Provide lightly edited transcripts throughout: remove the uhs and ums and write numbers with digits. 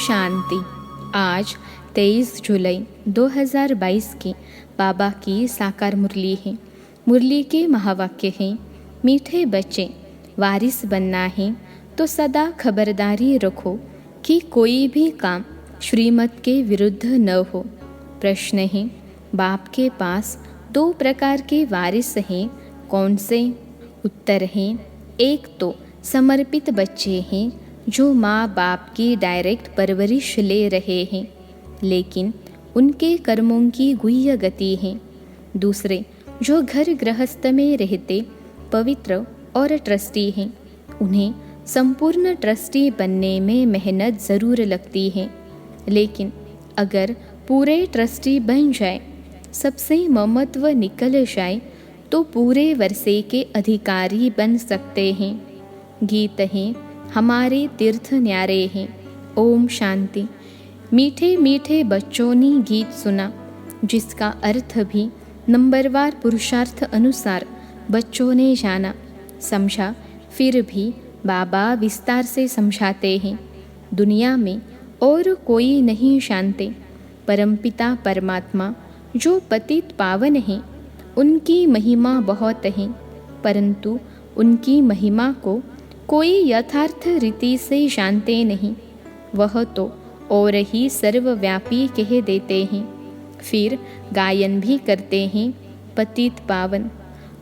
शांति। आज 23 जुलाई 2022 की बाबा की साकार मुरली है। मुरली के महावाक्य हैं, मीठे बच्चे, वारिस बनना है तो सदा खबरदारी रखो कि कोई भी काम श्रीमत के विरुद्ध न हो। प्रश्न है, बाप के पास 2 प्रकार के वारिस हैं, कौन से? उत्तर है, एक तो समर्पित बच्चे हैं जो माँ बाप की डायरेक्ट परवरिश ले रहे हैं, लेकिन उनके कर्मों की गुह्य गति है। दूसरे जो घर गृहस्थ में रहते पवित्र और ट्रस्टी हैं, उन्हें संपूर्ण ट्रस्टी बनने में मेहनत ज़रूर लगती है, लेकिन अगर पूरे ट्रस्टी बन जाए, सबसे ममत्व निकल जाए तो पूरे वर्षे के अधिकारी बन सकते हैं। गीत हैं, हमारे तीर्थ न्यारे हैं। ओम शांति। मीठे मीठे बच्चों ने गीत सुना, जिसका अर्थ भी नंबरवार पुरुषार्थ अनुसार बच्चों ने जाना समझा। फिर भी बाबा विस्तार से समझाते हैं, दुनिया में और कोई नहीं जानते। परमपिता परमात्मा जो पतित पावन हैं, उनकी महिमा बहुत है, परंतु उनकी महिमा को कोई यथार्थ रीति से जानते नहीं। वह तो और ही सर्वव्यापी कह देते हैं, फिर गायन भी करते हैं, पतित पावन।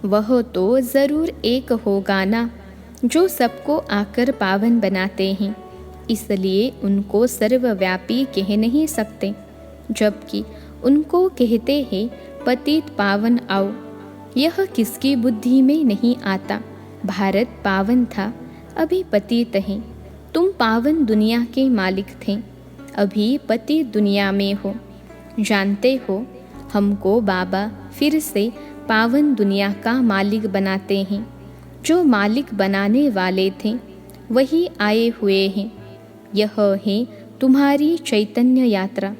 वह तो ज़रूर एक होगा ना, जो सबको आकर पावन बनाते हैं, इसलिए उनको सर्वव्यापी कह नहीं सकते, जबकि उनको कहते हैं पतित पावन आओ। यह किसकी बुद्धि में नहीं आता? भारत पावन था, अभी पतित हैं। तुम पावन दुनिया के मालिक थे, अभी पतित दुनिया में हो। जानते हो, हमको बाबा फिर से पावन दुनिया का मालिक बनाते हैं। जो मालिक बनाने वाले थे वही आए हुए हैं। यह है तुम्हारी चैतन्य यात्रा,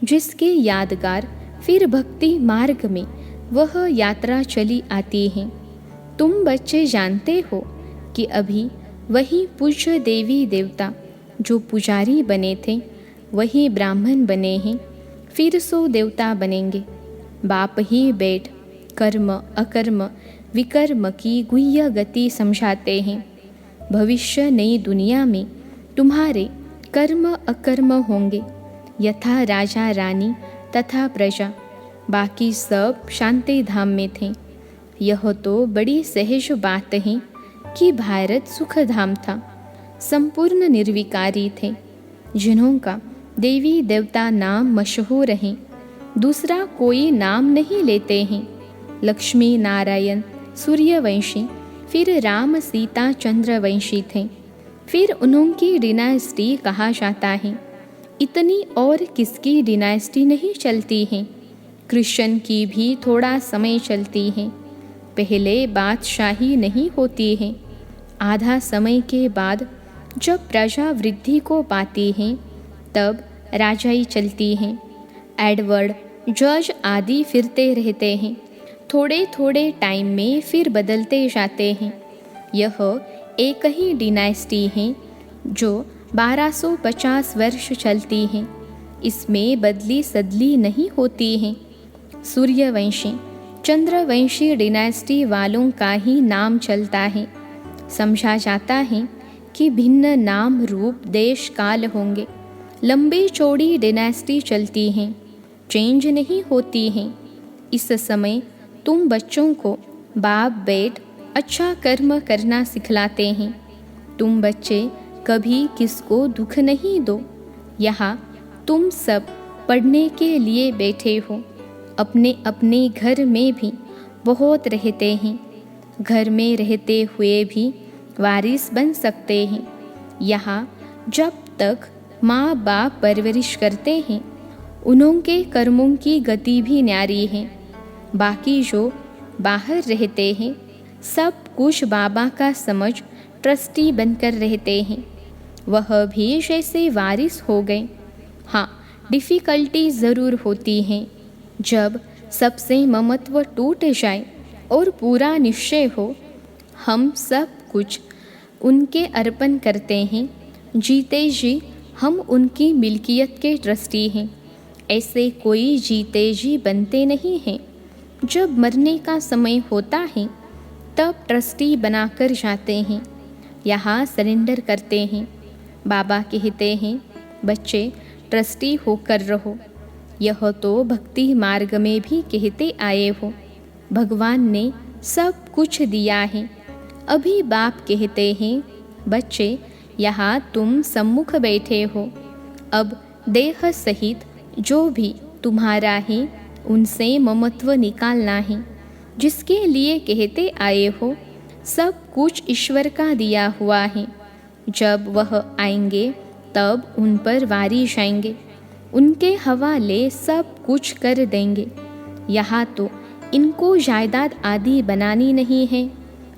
जिसके यादगार फिर भक्ति मार्ग में वह यात्रा चली आती है। तुम बच्चे जानते हो कि अभी वही पूज्य देवी देवता जो पुजारी बने थे, वही ब्राह्मण बने हैं, फिर 100 देवता बनेंगे। बाप ही बैठ कर्म अकर्म विकर्म की गुह्य गति समझाते हैं। भविष्य नई दुनिया में तुम्हारे कर्म अकर्म होंगे, यथा राजा रानी तथा प्रजा। बाकी सब शांति धाम में थे। यह तो बड़ी सहज बात है कि भारत सुख धाम था, संपूर्ण निर्विकारी थे, जिन्हों का देवी देवता नाम मशहूर हैं, दूसरा कोई नाम नहीं लेते हैं। लक्ष्मी नारायण सूर्यवंशी, फिर राम सीता चंद्रवंशी थे, फिर उन्होंने डिनास्टी कहा जाता है। इतनी और किसकी डिनास्टी नहीं चलती है? कृष्ण की भी थोड़ा समय चलती है। पहले बादशाही नहीं होती है, आधा समय के बाद जब प्रजा वृद्धि को पाती है, तब राजाई चलती है। एडवर्ड जज आदि फिरते रहते हैं, थोड़े थोड़े टाइम में फिर बदलते जाते हैं। यह एक ही डिनास्टी है जो 1250 वर्ष चलती है, इसमें बदली सदली नहीं होती है। सूर्यवंशी चंद्रवंशी डिनास्टी वालों का ही नाम चलता है। समझा जाता है कि भिन्न नाम रूप देश काल होंगे। लंबी चौड़ी डिनास्टी चलती हैं, चेंज नहीं होती हैं। इस समय तुम बच्चों को बाप बैठ अच्छा कर्म करना सिखलाते हैं। तुम बच्चे कभी किसको दुख नहीं दो। यहाँ तुम सब पढ़ने के लिए बैठे हो। अपने अपने घर में भी बहुत रहते हैं, घर में रहते हुए भी वारिस बन सकते हैं। यहाँ जब तक माँ बाप परवरिश करते हैं, उनके कर्मों की गति भी न्यारी है। बाकी जो बाहर रहते हैं, सब कुछ बाबा का समझ ट्रस्टी बनकर रहते हैं, वह भी जैसे वारिस हो गए। हाँ, डिफ़िकल्टी ज़रूर होती हैं। जब सबसे ममत्व टूट जाए और पूरा निश्चय हो, हम सब कुछ उनके अर्पण करते हैं। जीते जी हम उनकी मिल्कियत के ट्रस्टी हैं। ऐसे कोई जीते जी बनते नहीं हैं। जब मरने का समय होता है तब ट्रस्टी बनाकर जाते हैं, यहाँ सरेंडर करते हैं। बाबा कहते हैं, बच्चे ट्रस्टी होकर रहो। यह तो भक्ति मार्ग में भी कहते आए हो। भगवान ने सब कुछ दिया है। अभी बाप कहते हैं, बच्चे यहाँ तुम सम्मुख बैठे हो। अब देह सहित जो भी तुम्हारा है उनसे ममत्व निकालना है। जिसके लिए कहते आए हो, सब कुछ ईश्वर का दिया हुआ है। जब वह आएंगे तब उन पर वारी जाएंगे, उनके हवाले सब कुछ कर देंगे। यहाँ तो इनको जायदाद आदि बनानी नहीं है।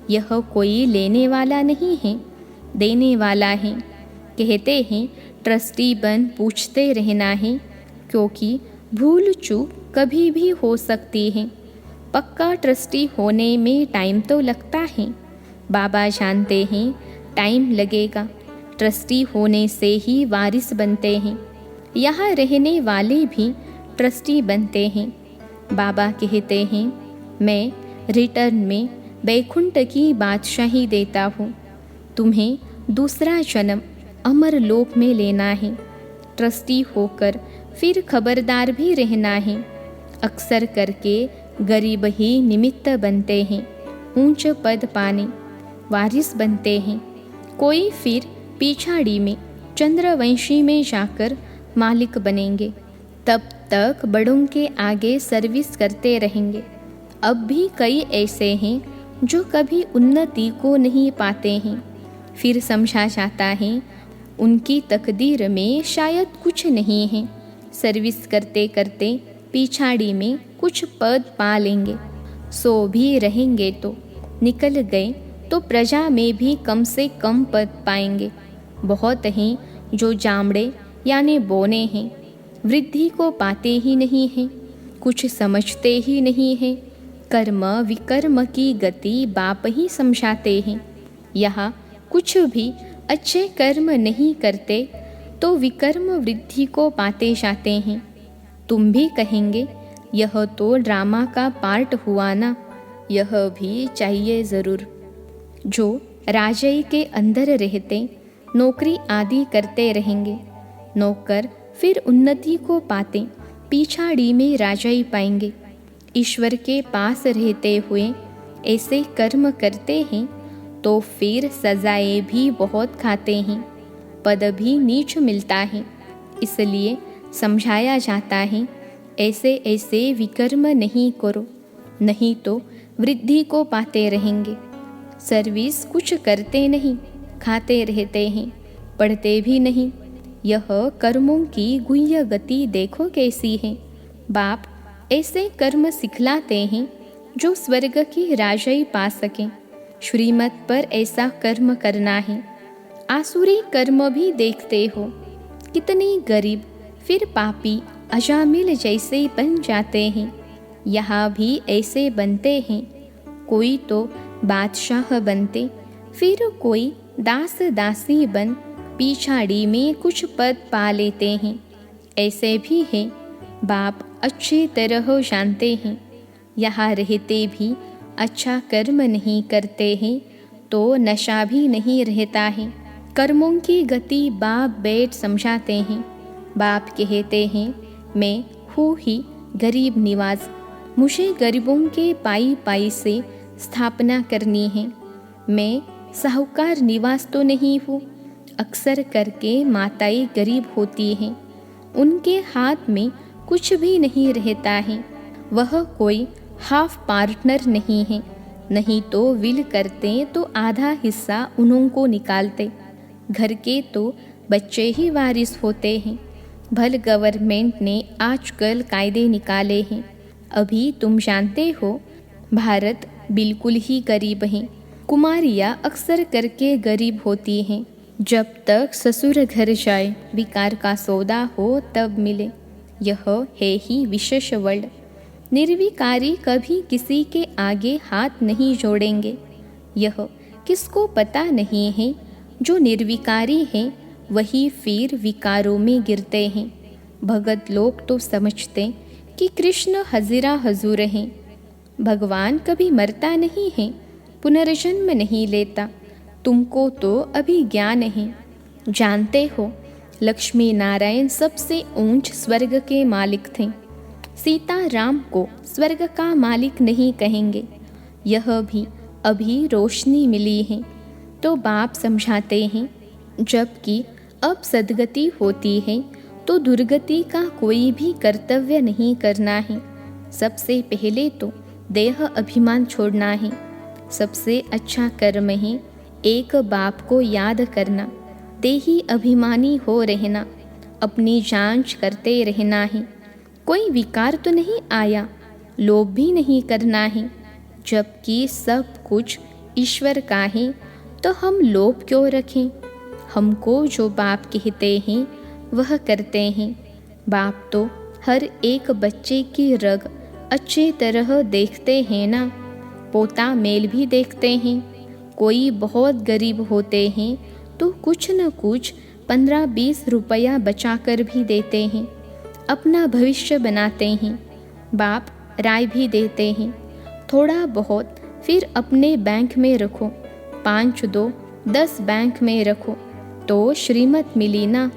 यह कोई लेने वाला नहीं है, देने वाला है। कहते हैं ट्रस्टी बन पूछते रहना है, क्योंकि भूल चूक कभी भी हो सकती है। पक्का ट्रस्टी होने में टाइम तो लगता है। बाबा जानते हैं टाइम लगेगा। ट्रस्टी होने से ही वारिस बनते हैं। यहाँ रहने वाले भी ट्रस्टी बनते हैं। बाबा कहते हैं, मैं रिटर्न में बैकुंठ की बादशाही देता हूँ। तुम्हें दूसरा जन्म अमर लोक में लेना है। ट्रस्टी होकर फिर खबरदार भी रहना है। अक्सर करके गरीब ही निमित्त बनते हैं ऊंच पद पाने, वारिस बनते हैं। कोई फिर पिछाड़ी में चंद्रवंशी में जाकर मालिक बनेंगे। तब तक बड़ों के आगे सर्विस करते रहेंगे। अब भी कई ऐसे हैं जो कभी उन्नति को नहीं पाते हैं। फिर समझा जाता है उनकी तकदीर में शायद कुछ नहीं है। सर्विस करते करते पिछाड़ी में कुछ पद पा लेंगे। सो भी रहेंगे तो निकल गए तो प्रजा में भी कम से कम पद पाएंगे। बहुत हैं जो जामड़े यानी बोने हैं, वृद्धि को पाते ही नहीं हैं, कुछ समझते ही नहीं हैं। कर्म विकर्म की गति बाप ही समझाते हैं। यहाँ कुछ भी अच्छे कर्म नहीं करते तो विकर्म वृद्धि को पाते जाते हैं। तुम भी कहेंगे यह तो ड्रामा का पार्ट हुआ ना, यह भी चाहिए ज़रूर। जो राजय के अंदर रहते नौकरी आदि करते रहेंगे। नौकर फिर उन्नति को पाते पिछाड़ी में राजाई पाएंगे। ईश्वर के पास रहते हुए ऐसे कर्म करते हैं तो फिर सजाएं भी बहुत खाते हैं, पद भी नीच मिलता है। इसलिए समझाया जाता है ऐसे ऐसे विकर्म नहीं करो, नहीं तो वृद्धि को पाते रहेंगे। सर्विस कुछ करते नहीं, खाते रहते हैं, पढ़ते भी नहीं। यह कर्मों की गुह्य गति देखो कैसी है। बाप ऐसे कर्म सिखलाते हैं जो स्वर्ग की राजाई पा सकें। श्रीमत पर ऐसा कर्म करना है। आसुरी कर्म भी देखते हो, कितने गरीब फिर पापी अजामिल जैसे बन जाते हैं। यहाँ भी ऐसे बनते हैं। कोई तो बादशाह बनते, फिर कोई दास दासी बन पिछाड़ी में कुछ पद पा लेते हैं। ऐसे भी हैं। बाप अच्छी तरह जानते हैं। यहाँ रहते भी अच्छा कर्म नहीं करते हैं तो नशा भी नहीं रहता है। कर्मों की गति बाप बैठ समझाते हैं। बाप कहते हैं, मैं हूँ ही गरीब निवाज, मुझे गरीबों के पाई पाई से स्थापना करनी है। मैं साहूकार निवास तो नहीं हूँ। अक्सर करके माताएं गरीब होती हैं, उनके हाथ में कुछ भी नहीं रहता है। वह कोई हाफ पार्टनर नहीं है, नहीं तो विल करते तो आधा हिस्सा उन्हों को निकालते। घर के तो बच्चे ही वारिस होते हैं। भल गवर्नमेंट ने आजकल कायदे निकाले हैं। अभी तुम जानते हो भारत बिल्कुल ही गरीब है। कुमारियाँ अक्सर करके गरीब होती हैं। जब तक ससुर घर जाए विकार का सौदा हो तब मिले। यह है ही विशेष वर्ल्ड। निर्विकारी कभी किसी के आगे हाथ नहीं जोड़ेंगे। यह किसको पता नहीं है जो निर्विकारी है वही फिर विकारों में गिरते हैं। भगत लोग तो समझते कि कृष्ण हजीरा हजूर हैं। भगवान कभी मरता नहीं है, पुनर्जन्म नहीं लेता। तुमको तो अभी ज्ञान है। जानते हो, लक्ष्मी नारायण सबसे ऊंच स्वर्ग के मालिक थे। सीता राम को स्वर्ग का मालिक नहीं कहेंगे। यह भी अभी रोशनी मिली है। तो बाप समझाते हैं, जबकि अब सद्गति होती है तो दुर्गति का कोई भी कर्तव्य नहीं करना है। सबसे पहले तो देह अभिमान छोड़ना है। सबसे अच्छा कर्म है एक बाप को याद करना, देही अभिमानी हो रहना, अपनी जांच करते रहना है। कोई विकार तो नहीं आया, लोभ भी नहीं करना है। जबकि सब कुछ ईश्वर का है तो हम लोभ क्यों रखें। हमको जो बाप कहते हैं वह करते हैं। बाप तो हर एक बच्चे की रग अच्छी तरह देखते हैं ना। पोता मेल भी देखते हैं। कोई बहुत गरीब होते हैं तो कुछ न कुछ 15-20 रुपया बचाकर भी देते हैं। अपना भविष्य बनाते हैं। बाप राय भी देते हैं, थोड़ा बहुत फिर अपने बैंक में रखो, 5 दो 10 बैंक में रखो तो श्रीमत मिली ना।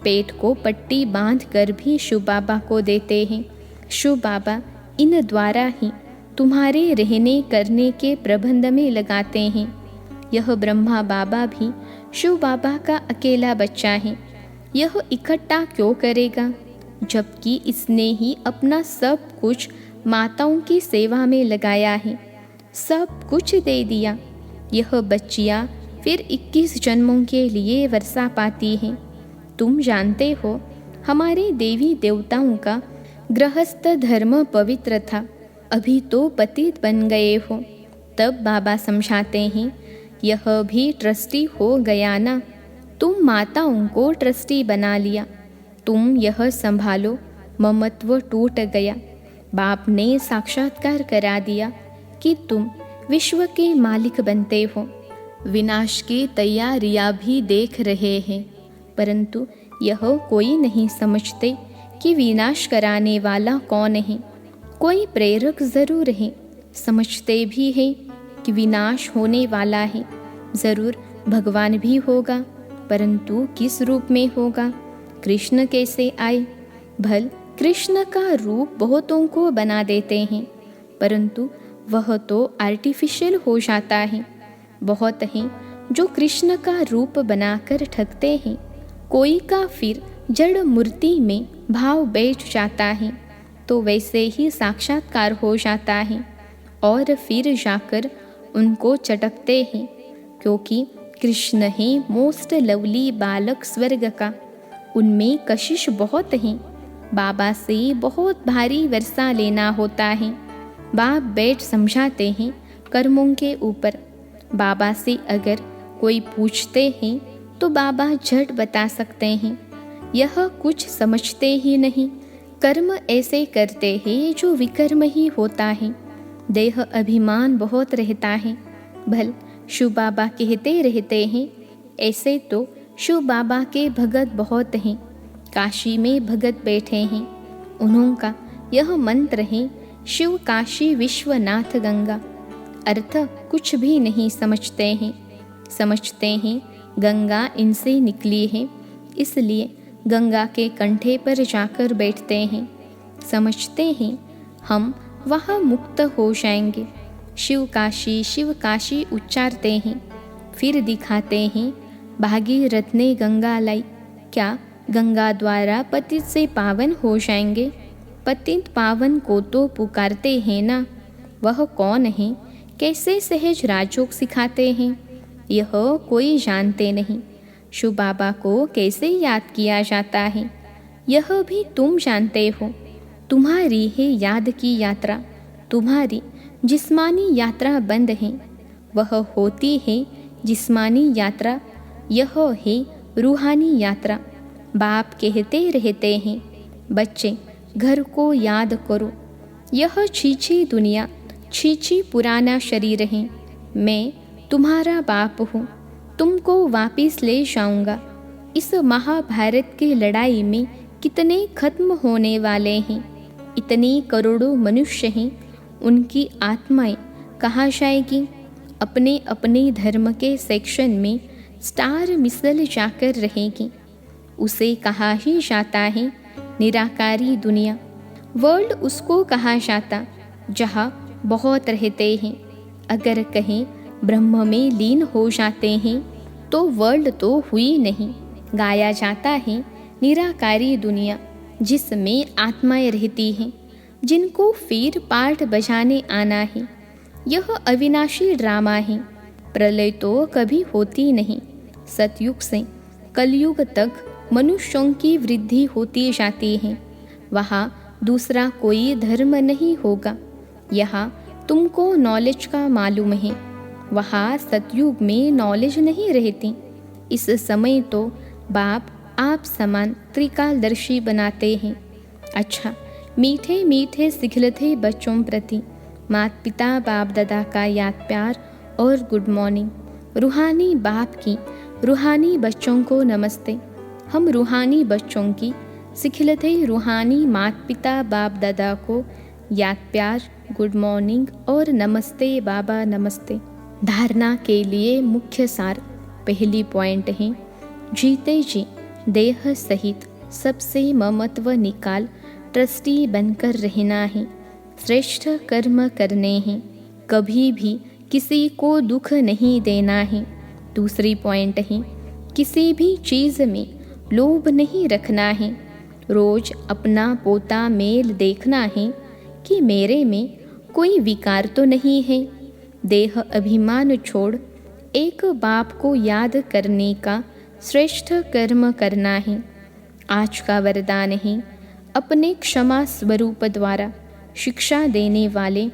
पेट को पट्टी बांध कर भी शिव बाबा को देते हैं। शिव बाबा इन द्वारा ही तुम्हारे रहने करने के प्रबंध में लगाते हैं। यह ब्रह्मा बाबा भी शिव बाबा का अकेला बच्चा है। यह इकट्ठा क्यों करेगा, जबकि इसने ही अपना सब कुछ माताओं की सेवा में लगाया है। सब कुछ दे दिया। यह बच्चियाँ फिर 21 जन्मों के लिए वर्षा पाती हैं। तुम जानते हो, हमारे देवी देवताओं का गृहस्थ धर्म पवित्र था। अभी तो पतित बन गए हो। तब बाबा समझाते हैं, यह भी ट्रस्टी हो गया ना। तुम माताओं को ट्रस्टी बना लिया। तुम यह संभालो, ममत्व टूट गया। बाप ने साक्षात्कार करा दिया कि तुम विश्व के मालिक बनते हो। विनाश की तैयारियां भी देख रहे हैं, परंतु यह कोई नहीं समझते कि विनाश कराने वाला कौन है। कोई प्रेरक जरूर है, समझते भी हैं कि विनाश होने वाला है। जरूर भगवान भी होगा, परंतु किस रूप में होगा। कृष्ण कैसे आए। भल कृष्ण का रूप बहुतों को बना देते हैं, परंतु वह तो आर्टिफिशियल हो जाता है। बहुत हैं जो कृष्ण का रूप बनाकर ठगते हैं। कोई का फिर जड़ मूर्ति में भाव बैठ जाता है तो वैसे ही साक्षात्कार हो जाता है और फिर जाकर उनको चटकते हैं, क्योंकि कृष्ण है मोस्ट लवली बालक स्वर्ग का। उनमें कशिश बहुत हैं। बाबा से बहुत भारी वर्षा लेना होता है। बाप बैठ समझाते हैं कर्मों के ऊपर। बाबा से अगर कोई पूछते हैं तो बाबा झट बता सकते हैं। यह कुछ समझते ही नहीं। कर्म ऐसे करते हैं जो विकर्म ही होता है। देह अभिमान बहुत रहता है। भल शिव बाबा कहते रहते हैं, ऐसे तो शिव बाबा के भगत बहुत हैं। काशी में भगत बैठे हैं। उन्होंका यह मंत्र है, शिव काशी विश्वनाथ गंगा। अर्थ कुछ भी नहीं समझते हैं। समझते हैं गंगा इनसे निकली है, इसलिए गंगा के कंठे पर जाकर बैठते हैं। समझते हैं हम वहाँ मुक्त हो जाएंगे। शिव काशी उच्चारते हैं। फिर दिखाते हैं भागीरथ ने गंगा लाई। क्या गंगा द्वारा पतित से पावन हो जाएंगे। पतित पावन को तो पुकारते हैं ना। वह कौन है, कैसे सहज राजयोग सिखाते हैं, यह कोई जानते नहीं। शिव बाबा को कैसे याद किया जाता है, यह भी तुम जानते हो। तुम्हारी है याद की यात्रा। तुम्हारी जिस्मानी यात्रा बंद है, वह होती है जिस्मानी यात्रा। यह है रूहानी यात्रा। बाप कहते रहते हैं, बच्चे घर को याद करो। यह छीछी दुनिया, छीछी पुराना शरीर है। मैं तुम्हारा बाप हूँ, तुमको वापिस ले जाऊँगा। इस महाभारत की लड़ाई में कितने खत्म होने वाले हैं, इतने करोड़ों मनुष्य हैं, उनकी आत्माएं कहाँ जाएगी? अपने अपने धर्म के सेक्शन में स्टार मिसल जाकर रहेगी। उसे कहा ही जाता है निराकारी दुनिया। वर्ल्ड उसको कहा जाता जहाँ बहुत रहते हैं। अगर कहीं ब्रह्म में लीन हो जाते हैं तो वर्ल्ड तो हुई नहीं। गाया जाता है निराकारी दुनिया, जिसमें आत्माएं रहती हैं, जिनको फिर पाठ बजाने आना है। यह अविनाशी ड्रामा है। प्रलय तो कभी होती नहीं। सतयुग से कलयुग तक मनुष्यों की वृद्धि होती जाती है। वहाँ दूसरा कोई धर्म नहीं होगा। यहाँ तुमको नॉलेज का मालूम है, वहाँ सतयुग में नॉलेज नहीं रहती। इस समय तो बाप आप समान त्रिकालदर्शी बनाते हैं। अच्छा, मीठे मीठे सिखलते बच्चों प्रति माता पिता बाप दादा का याद प्यार और गुड मॉर्निंग। रूहानी बाप की रूहानी बच्चों को नमस्ते। हम रूहानी बच्चों की सिखलते रूहानी माता पिता बाप दादा को याद प्यार, गुड मॉर्निंग और नमस्ते बाबा नमस्ते। धारणा के लिए मुख्य सार। पहली पॉइंट है, जीते जी देह सहित सबसे ममत्व निकाल ट्रस्टी बनकर रहना है। श्रेष्ठ कर्म करने हैं, कभी भी किसी को दुख नहीं देना है। दूसरी पॉइंट है, किसी भी चीज़ में लोभ नहीं रखना है। रोज अपना पोता मेल देखना है कि मेरे में कोई विकार तो नहीं है। देह अभिमान छोड़ एक बाप को याद करने का श्रेष्ठ कर्म करना है। आज का वरदान है, अपने क्षमा स्वरूप द्वारा शिक्षा देने वाले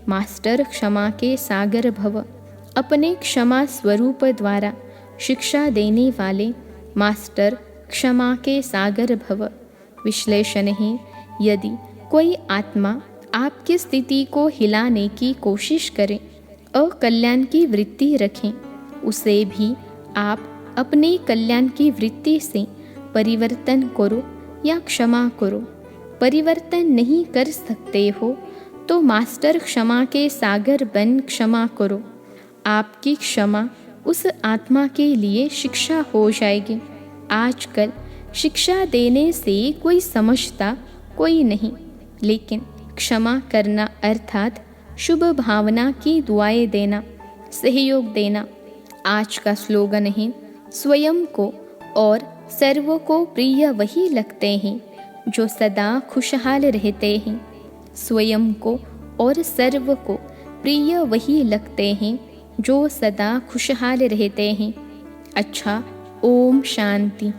मास्टर क्षमा के सागर भव। अपने क्षमा स्वरूप द्वारा शिक्षा देने वाले मास्टर क्षमा के सागर भव। विश्लेषण है, यदि कोई आत्मा आपकी स्थिति को हिलाने की कोशिश करे, अकल्याण की वृत्ति रखें, उसे भी आप अपने कल्याण की वृत्ति से परिवर्तन करो या क्षमा करो। परिवर्तन नहीं कर सकते हो तो मास्टर क्षमा के सागर बन क्षमा करो। आपकी क्षमा उस आत्मा के लिए शिक्षा हो जाएगी। आजकल शिक्षा देने से कोई समझता कोई नहीं, लेकिन क्षमा करना अर्थात शुभ भावना की दुआएं देना, सहयोग देना। आज का स्लोगन है, स्वयं को और सर्व को प्रिय वही लगते हैं जो सदा खुशहाल रहते हैं। स्वयं को और सर्व को प्रिय वही लगते हैं जो सदा खुशहाल रहते हैं। अच्छा, ओम शांति।